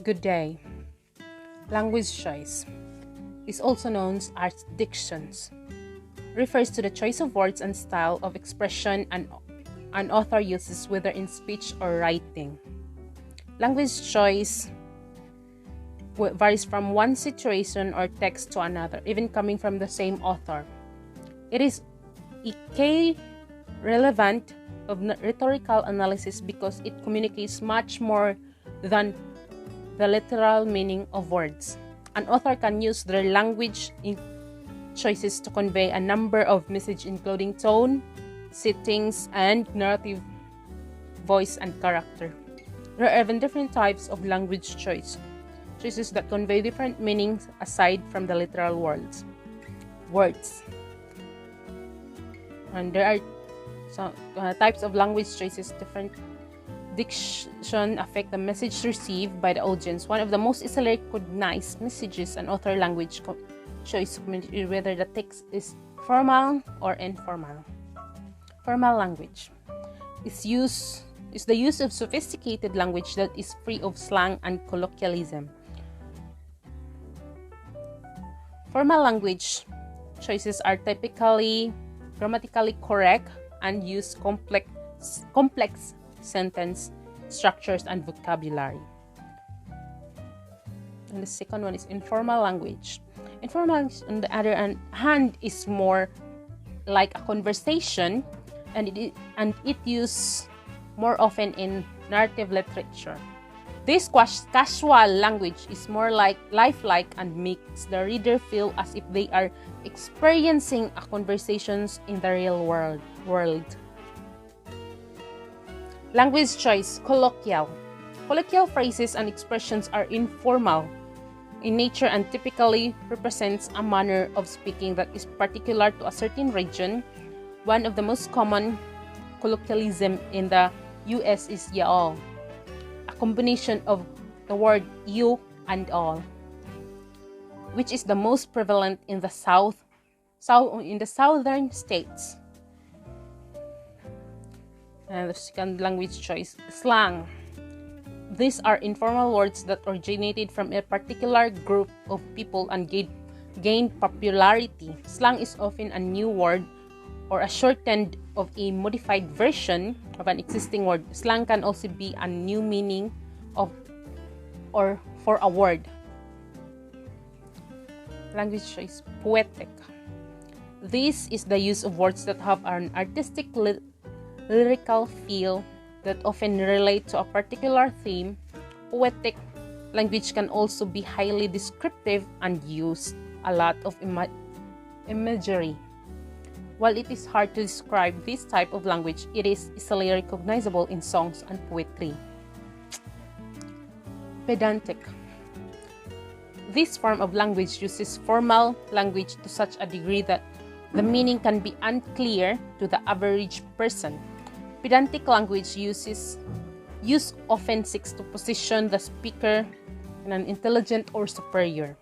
Good day. Language choice is also known as dictions. Refers to the choice of words and style of expression an author uses whether in speech or writing. Language choice varies from one situation or text to another, even coming from the same author. It is a key relevant of rhetorical analysis because it communicates much more than the literal meaning of words. An author can use their language choices to convey a number of messages including tone, settings, and narrative, voice, and character. There are even different types of language choices that convey different meanings aside from the literal words. And there are some types of language choices. Different diction affect the message received by the audience. One of the most easily recognized messages an author language choice communicate whether the text is formal or informal. Formal language is the use of sophisticated language that is free of slang and colloquialism. Formal language choices are typically grammatically correct and use complex sentence structures and vocabulary. And the second one is informal language. Informal, on the other hand, is more like a conversation, and it used more often in narrative literature. This casual language is more like lifelike and makes the reader feel as if they are experiencing a conversations in the real world. Language choice, colloquial. Colloquial phrases and expressions are informal in nature and typically represents a manner of speaking that is particular to a certain region. One of the most common colloquialism in the US is y'all, a combination of the word you and all, which is the most prevalent in the southern states. And the second language choice, slang. These are informal words that originated from a particular group of people and gained popularity. Slang is often a new word or a shortened of a modified version of an existing word. Slang can also be a new meaning of or for a word. Language choice, poetic. This is the use of words that have an artistic lyrical feel that often relate to a particular theme. Poetic language can also be highly descriptive and use a lot of imagery. While it is hard to describe this type of language, it is easily recognizable in songs and poetry. Pedantic. This form of language uses formal language to such a degree that the meaning can be unclear to the average person. Pedantic language use often seeks to position the speaker in an intelligent or superior.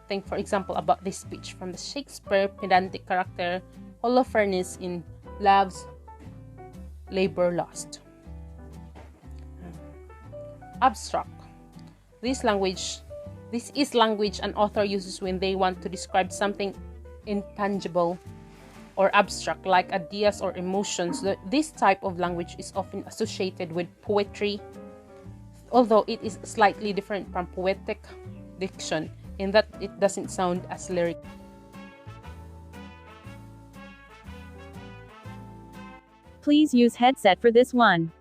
Think, for example, about this speech from the Shakespeare pedantic character Holofernes in Love's Labor Lost. Abstract. This is language an author uses when they want to describe something intangible or abstract, like ideas or emotions. This type of language is often associated with poetry, although it is slightly different from poetic diction in that it doesn't sound as lyric. Please use headset for this one.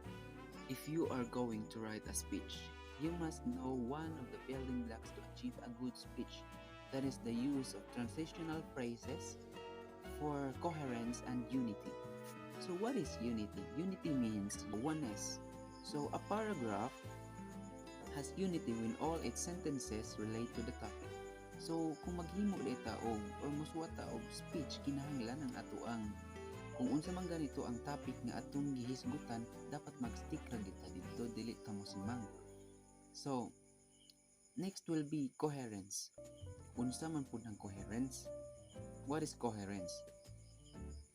If you are going to write a speech, you must know one of the building blocks to achieve a good speech. That is the use of transitional phrases for coherence and unity. So what is unity? Unity means oneness. So a paragraph has unity when all its sentences relate to the topic. So kung maghimo dita og or muswata og speech, kinahanglan ang atuang kung unsa man ganito ang topic nga atong gihisgutan, dapat mag-stick ra kita dito, dili ta mo simang. So next will be coherence. Unsa man pud ang coherence? What is coherence?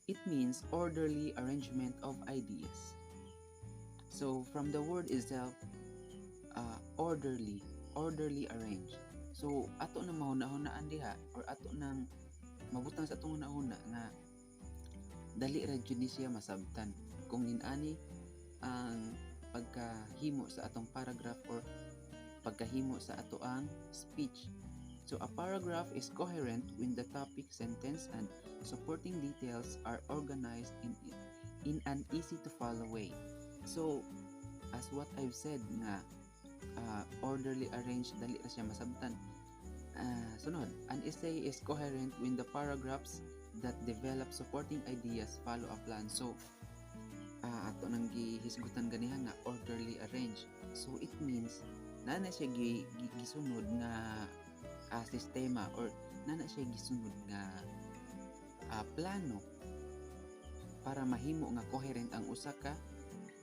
It means orderly arrangement of ideas. So from the word itself, orderly, orderly arranged. So ato na mahuna-hunaan diha or ato nang mabutang sa atong hunahuna nga dali ra jud ni siya masabtan kung inani ang pagkahimo sa atong paragraph or pagkahimo sa ato ang speech. So a paragraph is coherent when the topic, sentence, and supporting details are organized in an easy to follow way. So as what I've said nga orderly arranged, dali ra siya masabtan. Sunod, an essay is coherent when the paragraphs that develop supporting ideas follow a plan. So ato nang gihisgutan ganiha nga orderly arranged. So it means nana siya gisunod nga sistema or nana siya gisunod nga plano para mahimo nga coherent ang usa ka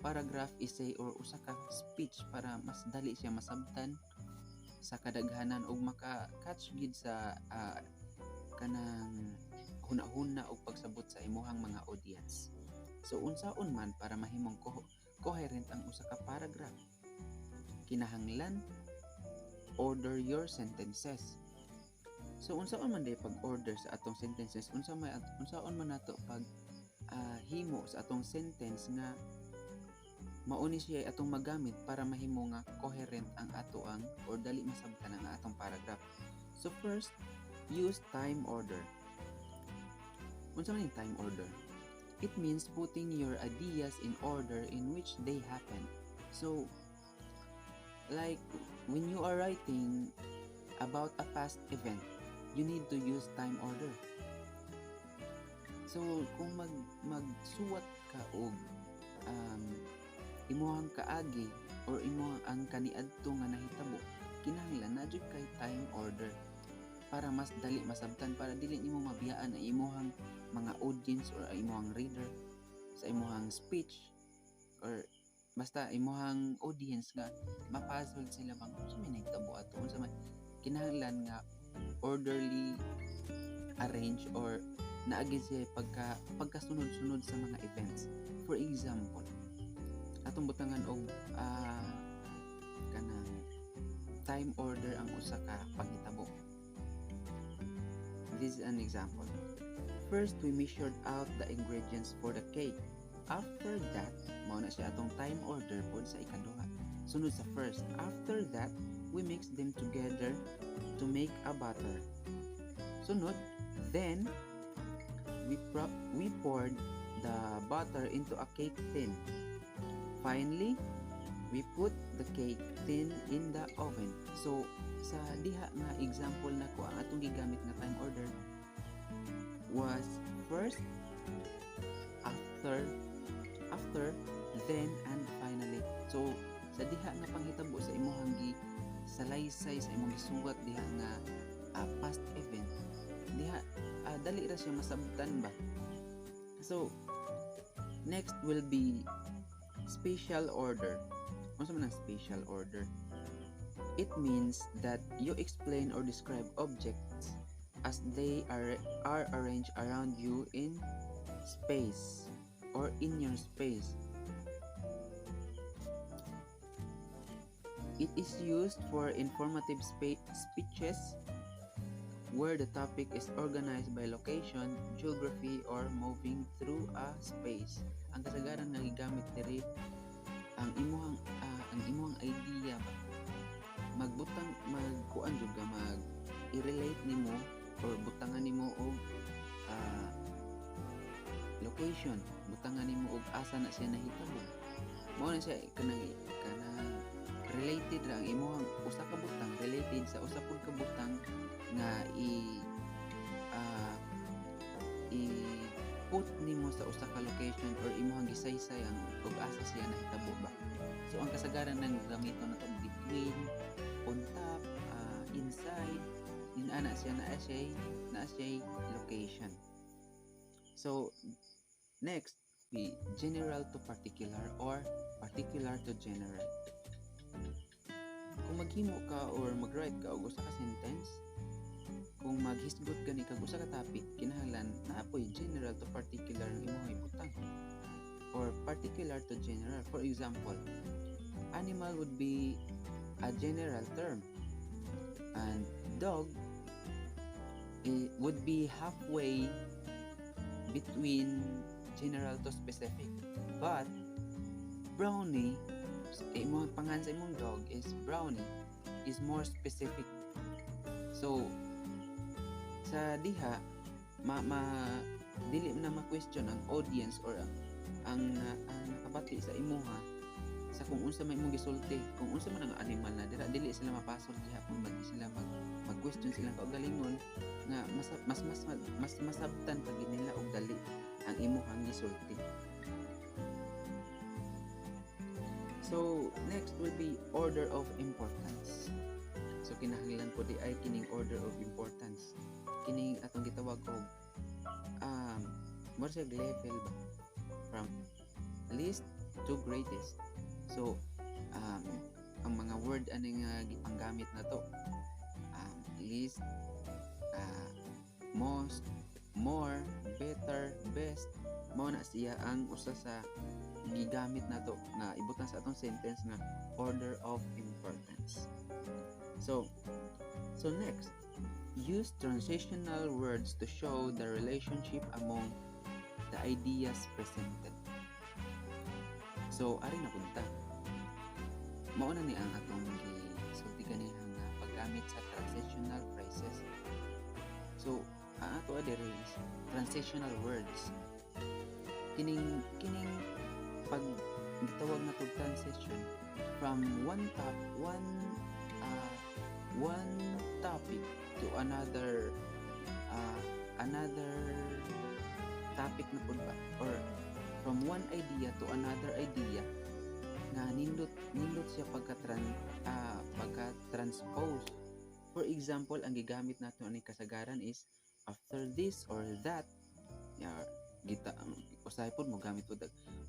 paragraph, essay or usa ka speech para mas dali siya masabtan sa kadaghanan ug maka-catch gid sa kanang hunahuna og pagsabot sa imuhang mga audience. So unsaon man para mahimong coherent ang usa ka paragraph, kinahanglan order your sentences. So unsaon man day pag-order sa atong sentences, unsaon man nato pag himo sa atong sentence nga mauni siya atong magamit para mahimo nga coherent ang atoang or dali masabtan ang atong paragraph. So first, use time order. Unsa man yung time order? It means putting your ideas in order in which they happen. So like when you are writing about a past event, you need to use time order. So kung magsuwat ka og imuhang kaagi or imuhang ang kaniadto nga nahitabo, kinahanglan na jud kay time order para mas dali masabtan, para dili nimo mabiyaan ang imuhang mga audience or ang imuhang reader sa imuhang speech or basta imuhang audience nga mapuzzle sila bang unsa may nahitabo ato, unsa may kinahanglan nga orderly arrange or naagi siya pagkasunod-sunod sa mga events. For example, atong butangan og kanang time order ang usa ka panghitabo. This is an example. First, we measured out the ingredients for the cake. After that, mao na siya atong time order pod sa ikaduha. Sunod sa first. After that, we mix them together to make a batter. Sunod, then we poured the butter into a cake tin. Finally, we put the cake tin in the oven. So sa diha nga example nako, ang atong gigamit nga time order was first, after, then, and finally. So sa diha nga panghitabo sa imuhang salaysay sa imong gisuwat diha nga past event, diha dali ra siya masabtan ba. So next will be spatial order. Ano man ang spatial order? It means that you explain or describe objects as they are arranged around you in space or in your space. It is used for informative speeches where the topic is organized by location, geography, or moving through a space. Ang kasagaran nga gigamit diri ang imuhang idea ba, magkuan jud ka, i-relate nimo or butangan nimo og location, butangan nimo og asa na siya nahitabo. Mao na siya kanang related ra ang imuhang usa ka butang related sa usa pud ka butang nga put nimo sa usa ka location or imuhang gisaysayang ug asa siya nahitabo ba. So ang kasagaran ng gamiton nato between, on top, inside, din ana siya na siya location. So next, be general to particular or particular to general. Kung maghimo ka or mag-write ka og usa ka sentence, kung maghisgot gani kag usa ka topic, kinahanglan na apoy general to particular ang imong ibutang or particular to general. For example, animal would be a general term, And dog would be halfway between general to specific. But brownie, imong pangan sa imong dog is brownie is more specific. So sa diha dili na ma-question ang audience or ang nakabati sa imuha sa kung unsa may imong gisulti, kung unsa man ang animal na dili sila mapasok diha kung dili sila mag-question silang kaugalingon nga mas masabtan pag nila og dali ang imuhang gisulti. So next will be order of importance. So kinahanglan po di ay kining order of importance, kining atong gitawag og more level ba from least to greatest. So ang mga word ani nga gipanggamit na to, least, most, more, better, best, mao na siya ang usa sa gigamit na to nga ibutan sa atong sentence nga order of importance. So next, use transitional words to show the relationship among the ideas presented. So ari na punta, mao na ni ang atong gisulti kanihang paggamit sa transitional phrases. So ang ato adiri is transitional words. Kining pag gitawag na tog transition from one topic to another topic na pud ba, or from one idea to another idea nga nindot siya pagka-transpose. For example, ang gigamit nato ani kasagaran is after this or that. Usahay po mo gamit po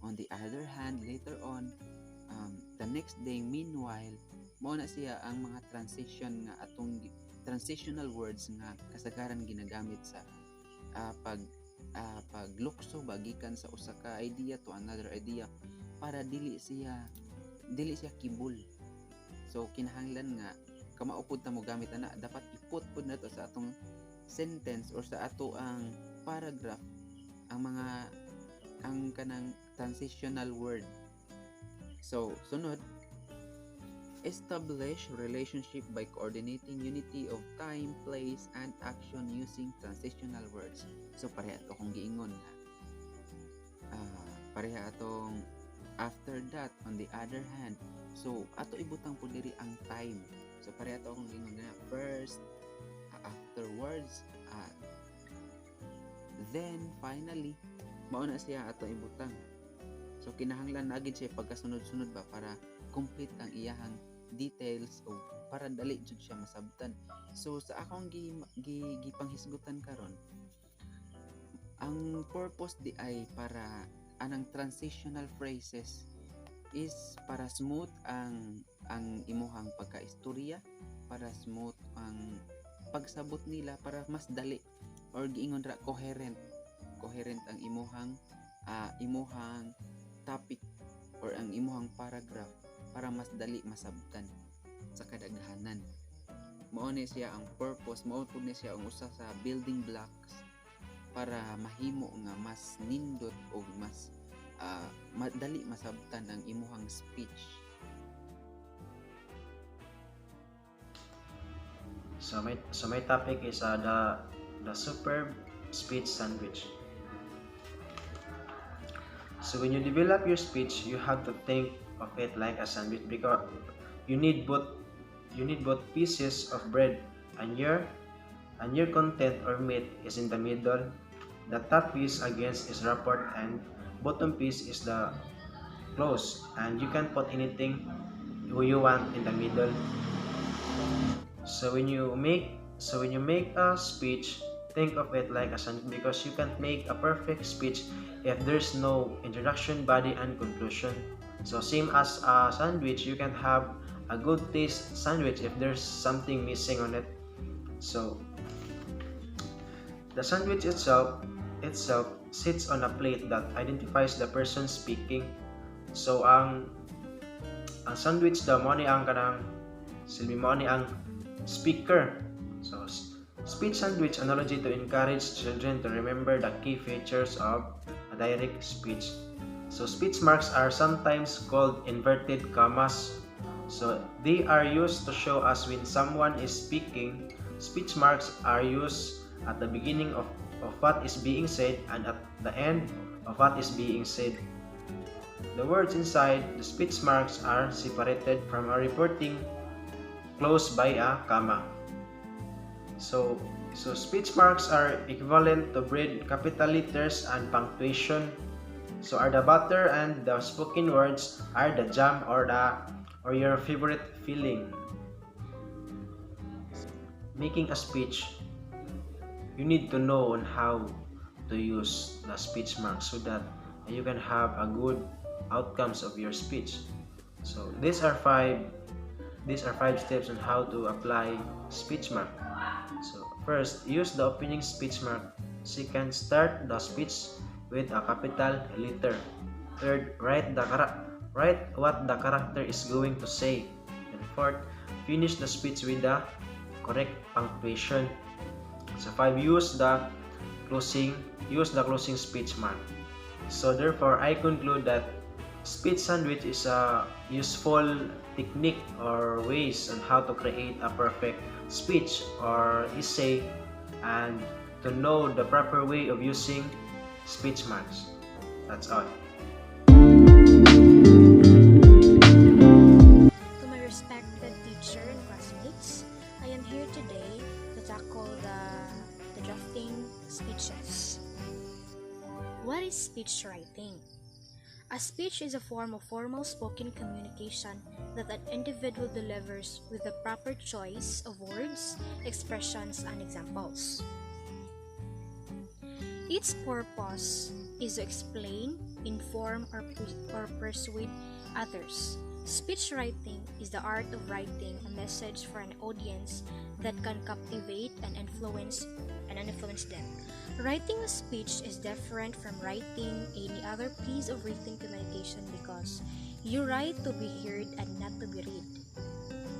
on the other hand, later on, the next day, meanwhile. Mao na siya ang mga transition nga atong transitional words nga kasagaran ginagamit sa paglukso bagikan sa usa ka idea to another idea para dili siya kibul. So kinahanglan nga kamaupod ta mo gamit ana, dapat iput pud nato sa atong sentence or sa ato ang paragraph ang kanang transitional word. So sunod, establish relationship by coordinating unity of time, place, and action using transitional words. So pareha ato kung giingon nga pareha atong after that, on the other hand. So ato ibutang po diri ang time. So pareha ato kung giingon nga first, afterwards, then finally. Mao na siya ato ibutang. So kinahanglan na gid siya pagkasunod-sunod ba para complete ang iyahang details o para dali jud siya masabtan. So sa akong gipanghisgutan karon, ang purpose di ay para anang transitional phrases is para smooth ang imuhang pagkaistorya, para smooth ang pagsabot nila, para mas dali or giingon ra coherent ang imuhang topic or ang imuhang paragraph para mas dali masabtan sa kadaghanan. Mao ni siya ang purpose, mao pud ni siya ang usa sa building blocks para mahimo nga mas nindot o mas madali masabtan ang imuhang speech. So my topic is the superb speech sandwich. So when you develop your speech, you have to think of it like a sandwich because you need both pieces of bread, and your content or meat is in the middle. The top piece against is rapport and bottom piece is the close, and you can put anything you want in the middle. So when you make a speech, think of it like a sandwich because you can't make a perfect speech if there's no introduction, body, and conclusion. So same as a sandwich, you can have a good taste sandwich if there's something missing on it. So the sandwich itself sits on a plate that identifies the person speaking. So ang sandwich daw mo ni ang kanang silbi mo ni ang speaker. So, speech sandwich analogy to encourage children to remember the key features of a direct speech. So, speech marks are sometimes called inverted commas. So, they are used to show us when someone is speaking. Speech marks are used at the beginning of what is being said and at the end of what is being said. The words inside the speech marks are separated from a reporting closed by a comma. So, speech marks are equivalent to braid capital letters and punctuation. So are the butter and the spoken words are the jam or your favorite filling. Making a speech, you need to know on how to use the speech marks so that you can have a good outcomes of your speech. So these are five steps on how to apply speech mark. So first, use the opening speech mark. Second, start the speech with a capital letter. Third, write what the character is going to say. And fourth, finish the speech with the correct punctuation. So 5, use the closing speech mark. So therefore, I conclude that speech sandwich is a useful technique or ways on how to create a perfect speech or essay and to know the proper way of using speech marks. That's all. To my respected teacher and classmates, I am here today to tackle the drafting speeches. What is speech writing? A speech is a form of formal spoken communication that an individual delivers with the proper choice of words, expressions, and examples. Its purpose is to explain, inform, or persuade others. Speech writing is the art of writing a message for an audience that can captivate and influence them. Writing a speech is different from writing any other piece of written communication because you write to be heard and not to be read.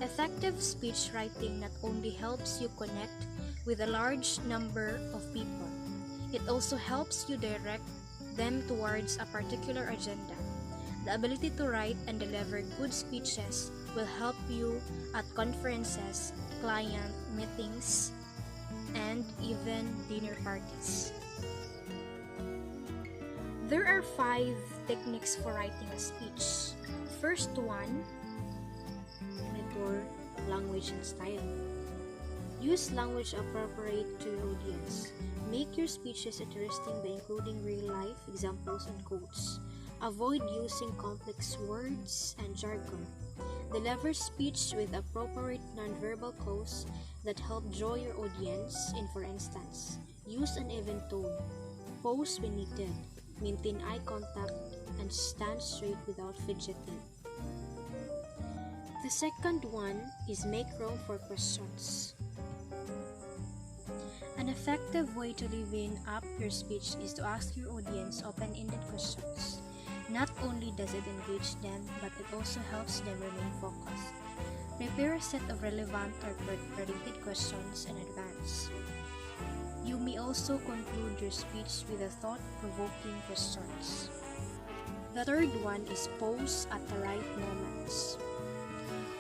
Effective speech writing not only helps you connect with a large number of people, it also helps you direct them towards a particular agenda. The ability to write and deliver good speeches will help you at conferences, client meetings, and even dinner parties. There are 5 techniques for writing a speech. First one, monitor language and style. Use language appropriate to your audience. Make your speeches interesting by including real-life examples and quotes. Avoid using complex words and jargon. Deliver speech with appropriate nonverbal cues that help draw your audience in. For instance, use an even tone, pause when needed, maintain eye contact, and stand straight without fidgeting. The second one is make room for questions. An effective way to liven up your speech is to ask your audience open-ended questions. Not only does it engage them, but it also helps them remain focused. Prepare a set of relevant or predicted questions in advance. You may also conclude your speech with a thought-provoking questions. The third one is pause at the right moments.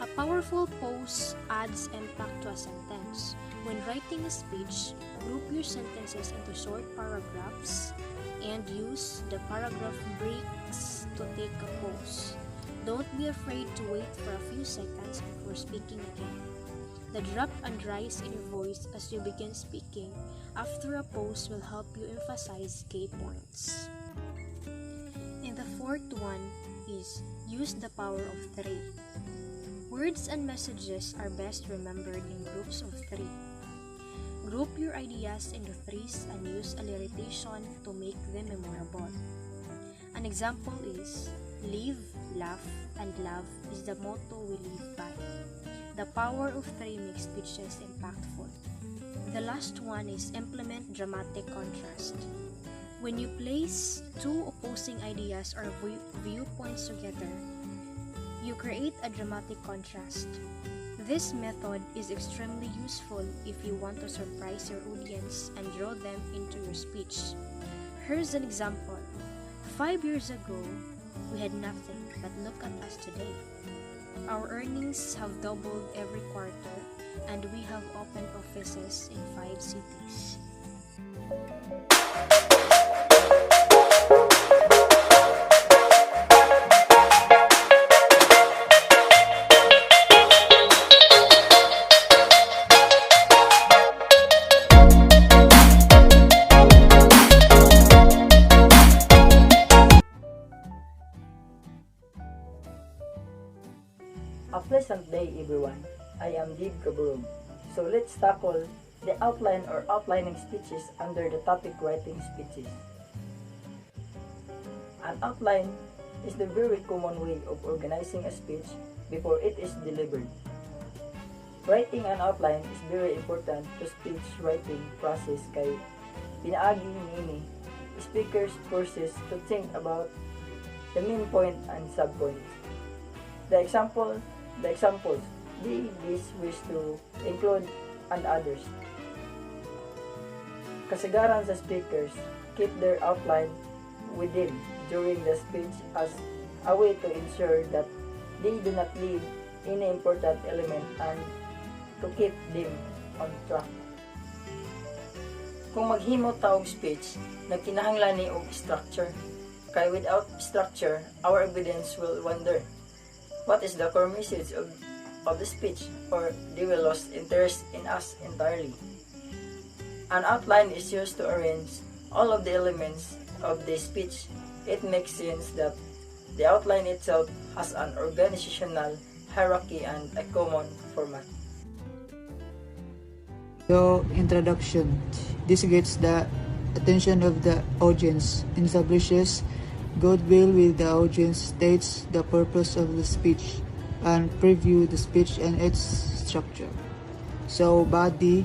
A powerful pause adds impact to a sentence. When writing a speech, group your sentences into short paragraphs and use the paragraph breaks to take a pause. Don't be afraid to wait for a few seconds before speaking again. The drop and rise in your voice as you begin speaking after a pause will help you emphasize key points. And the fourth one is use the power of 3. Words and messages are best remembered in groups of 3. Group your ideas into threes and use alliteration to make them memorable. An example is, live, laugh, and love is the motto we live by. The power of 3 makes speeches impactful. The last one is implement dramatic contrast. When you place 2 opposing ideas or viewpoints together, you create a dramatic contrast. This method is extremely useful if you want to surprise your audience and draw them into your speech. Here's an example. 5 years ago, we had nothing, but look at us today. Our earnings have doubled every quarter, and we have opened offices in 5 cities. A pleasant day, everyone. I am Dib Kaburong. So let's tackle the outline or outlining speeches under the topic writing speeches. An outline is the very common way of organizing a speech before it is delivered. Writing an outline is very important to speech writing process kay pinaagi niini speakers forces to think about the main point and subpoints. The examples, this wish to include and others. Kasagaran sa speakers keep their outline within during the speech as a way to ensure that they do not leave any important element and to keep them on track. Kung maghimo ta og speech, nagkinahanglan ni og structure. Kay without structure, our evidence will wander. What is the core message of the speech, or they will lose interest in us entirely. An outline is used to arrange all of the elements of the speech. It makes sense that the outline itself has an organizational hierarchy and a common format. So, introduction. This gets the attention of the audience, establishes goodwill with the audience, states the purpose of the speech, and preview the speech and its structure. So, body,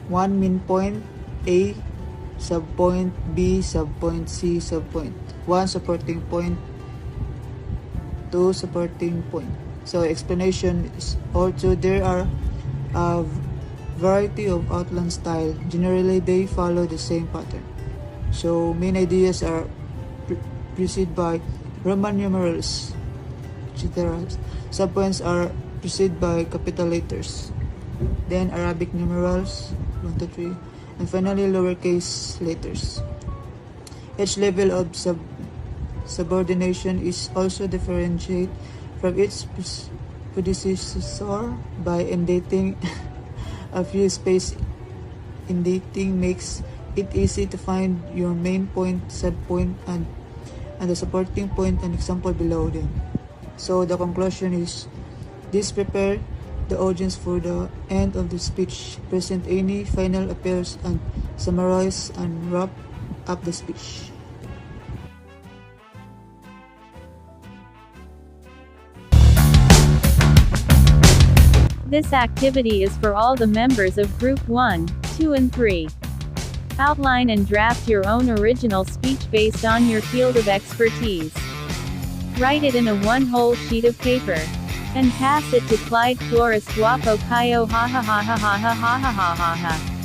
one main point, A, subpoint, B, subpoint, C, subpoint, one supporting point, two supporting point. So, explanation is also there are a variety of outline style. Generally, they follow the same pattern. So, main ideas are preceded by Roman numerals, etc. Subpoints are preceded by capital letters. Then Arabic numerals, 1, 2, 3, and finally lowercase letters. Each level of subordination is also differentiated from its predecessor by indenting a few space. Indenting makes it easy to find your main point, subpoint, and the supporting point, and example below them. So the conclusion is, this prepare the audience for the end of the speech, present any final appeals, and summarize and wrap up the speech. This activity is for all the members of Group 1, 2 and 3. Outline and draft your own original speech based on your field of expertise. Write it in a one-whole sheet of paper. And pass it to Clyde Flores Guapo Kayo ha ha ha ha ha ha ha ha ha ha.